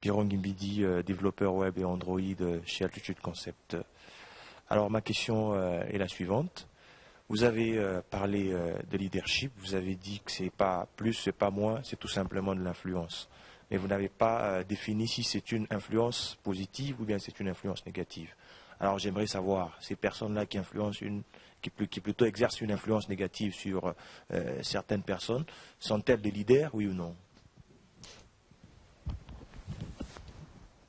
Piron Gimbidi, développeur web et Android chez Altitude Concept. Alors ma question est la suivante. Vous avez parlé de leadership, vous avez dit que c'est pas plus, c'est pas moins, c'est tout simplement de l'influence. Mais vous n'avez pas défini si c'est une influence positive ou bien c'est une influence négative. Alors j'aimerais savoir, ces personnes-là qui influencent qui plutôt exercent une influence négative sur certaines personnes, sont-elles des leaders, oui ou non?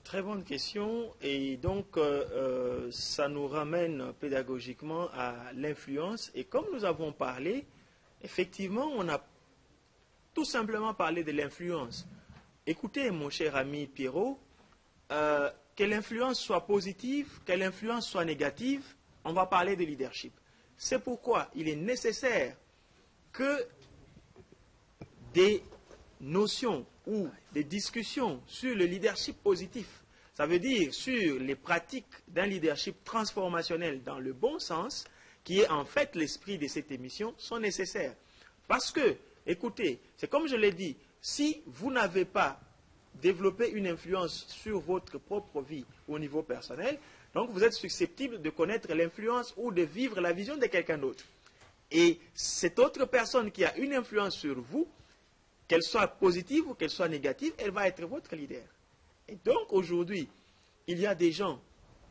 Très bonne question, et donc ça nous ramène pédagogiquement à l'influence. Et comme nous avons parlé, effectivement, on a tout simplement parlé de l'influence. Écoutez, mon cher ami Pierrot, que l'influence soit positive, que l'influence soit négative, on va parler de leadership. C'est pourquoi il est nécessaire que des notions ou des discussions sur le leadership positif, ça veut dire sur les pratiques d'un leadership transformationnel dans le bon sens, qui est en fait l'esprit de cette émission, sont nécessaires. Parce que, écoutez, c'est comme je l'ai dit, si vous n'avez pas développé une influence sur votre propre vie au niveau personnel, donc vous êtes susceptible de connaître l'influence ou de vivre la vision de quelqu'un d'autre. Et cette autre personne qui a une influence sur vous, qu'elle soit positive ou qu'elle soit négative, elle va être votre leader. Et donc aujourd'hui, il y a des gens,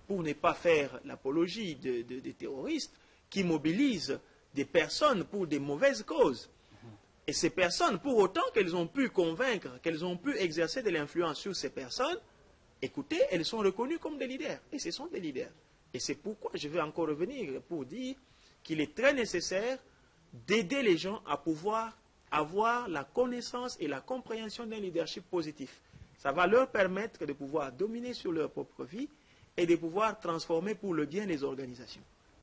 pour ne pas faire l'apologie des terroristes, qui mobilisent des personnes pour des mauvaises causes. Et ces personnes, pour autant qu'elles ont pu convaincre, qu'elles ont pu exercer de l'influence sur ces personnes, écoutez, elles sont reconnues comme des leaders. Et ce sont des leaders. Et c'est pourquoi je vais encore revenir pour dire qu'il est très nécessaire d'aider les gens à pouvoir avoir la connaissance et la compréhension d'un leadership positif. Ça va leur permettre de pouvoir dominer sur leur propre vie et de pouvoir transformer pour le bien les organisations.